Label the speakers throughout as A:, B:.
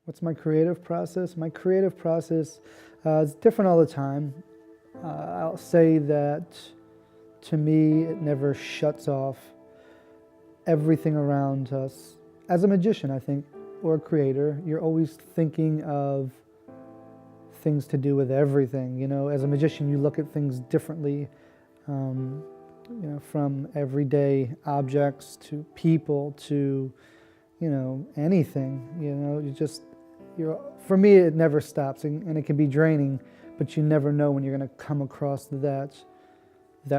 A: What's my creative process? My creative process is different all the time. I'll say that to me, it never shuts off. Everything around us. As a magician, I think, or a creator, you're always thinking of things to do with everything. You know, as a magician, you look at things differently. You know, from everyday objects to people to, you know, anything. You know, for me, it never stops, and it can be draining, but you never know when you're going to come across that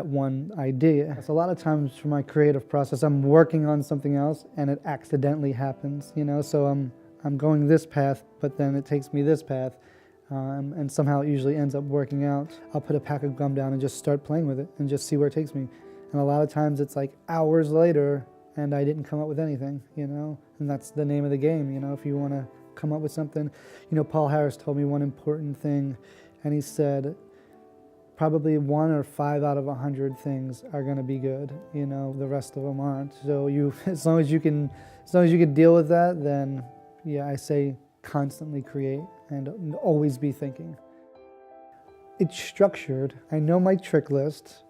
A: one idea. So a lot of times for my creative process, I'm working on something else and it accidentally happens, you know, so I'm going this path, but then it takes me this path, and somehow it usually ends up working out. I'll put a pack of gum down and just start playing with it and just see where it takes me. And a lot of times it's like hours later and I didn't come up with anything, you know, and that's the name of the game, you know, if you want to come up with something. You know, Paul Harris told me one important thing, and he said, probably 1 or 5 out of 100 things are going to be good. You know, the rest of them aren't. So as long as you can deal with that, then yeah, I say constantly create and always be thinking. It's structured. I know my trick list.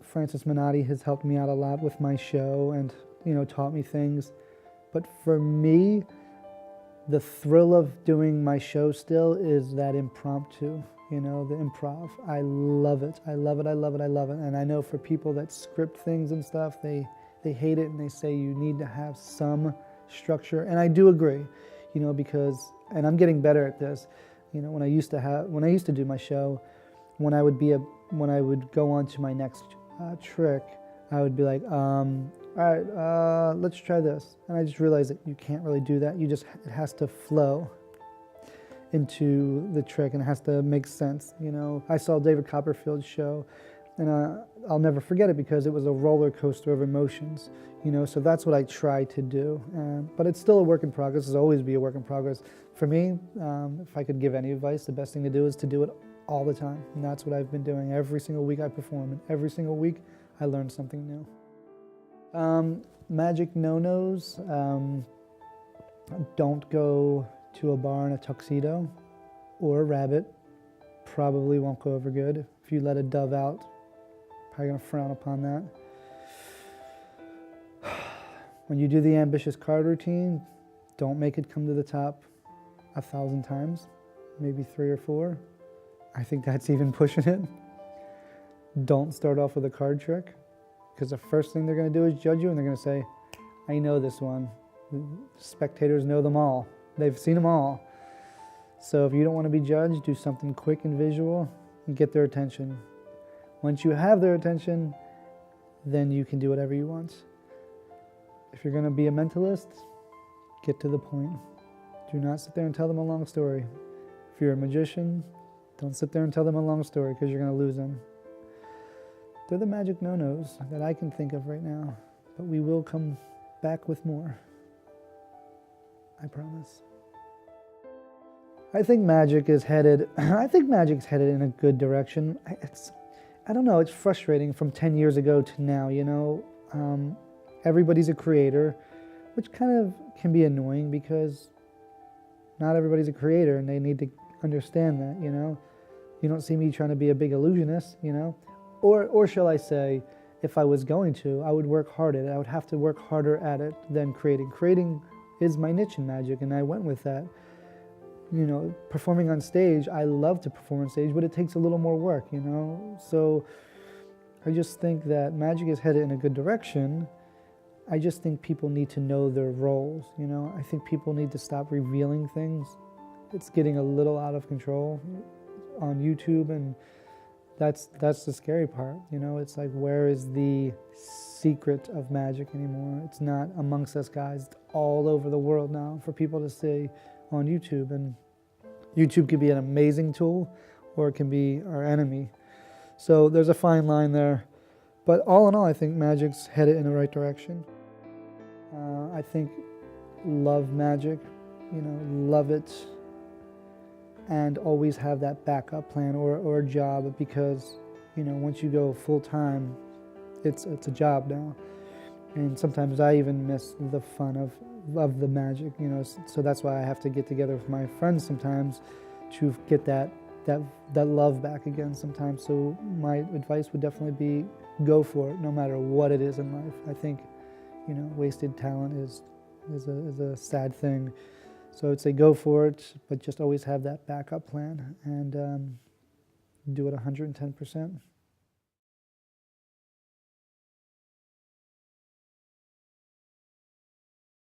A: Francis Minotti has helped me out a lot with my show and, you know, taught me things. But for me, the thrill of doing my show still is that impromptu. You know, the improv. I love it. I love it. I love it. I love it. And I know for people that script things and stuff, they hate it and they say you need to have some structure. And I do agree, you know, because, and I'm getting better at this. You know, when I used to do my show, when I would go on to my next trick, I would be like, all right, let's try this. And I just realized that you can't really do that. It has to flow into the trick and it has to make sense. You know, I saw David Copperfield's show and I'll never forget it because it was a roller coaster of emotions, you know, so that's what I try to do. But it's still a work in progress. It'll always be a work in progress. For me, if I could give any advice, the best thing to do is to do it all the time. And that's what I've been doing. Every single week I perform, and every single week I learn something new. Magic no-nos, don't go to a bar in a tuxedo or a rabbit. Probably won't go over good. If you let a dove out, probably gonna frown upon that. When you do the ambitious card routine, don't make it come to the top 1,000 times, maybe 3 or 4. I think that's even pushing it. Don't start off with a card trick, because the first thing they're gonna do is judge you and they're gonna say, I know this one. The spectators know them all. They've seen them all. So if you don't want to be judged, do something quick and visual and get their attention. Once you have their attention, then you can do whatever you want. If you're going to be a mentalist, get to the point. Do not sit there and tell them a long story. If you're a magician, don't sit there and tell them a long story because you're going to lose them. They're the magic no-nos that I can think of right now, but we will come back with more. I promise. I think magic is headed, magic's headed in a good direction. I don't know, it's frustrating from 10 years ago to now, you know. Everybody's a creator, which kind of can be annoying because not everybody's a creator and they need to understand that, you know. You don't see me trying to be a big illusionist, you know. Or shall I say, if I was going to, I would work hard at it. I would have to work harder at it than creating. Creating is my niche in magic, and I went with that. You know, performing on stage, I love to perform on stage, but it takes a little more work, you know? So I just think that magic is headed in a good direction. I just think people need to know their roles, you know? I think people need to stop revealing things. It's getting a little out of control on YouTube, and that's the scary part, you know? It's like, where is the secret of magic anymore? It's not amongst us guys. It's all over the world now for people to see on YouTube. And YouTube can be an amazing tool or it can be our enemy. So there's a fine line there. But all in all, I think magic's headed in the right direction. I think love magic, you know, love it, and always have that backup plan or a job, because, you know, once you go full time, it's a job now. And sometimes I even miss the fun of of the magic, you know. So that's why I have to get together with my friends sometimes to get that love back again sometimes. So my advice would definitely be go for it, no matter what it is in life. I think, you know, wasted talent is a sad thing. So I'd say go for it, but just always have that backup plan and do it 110%.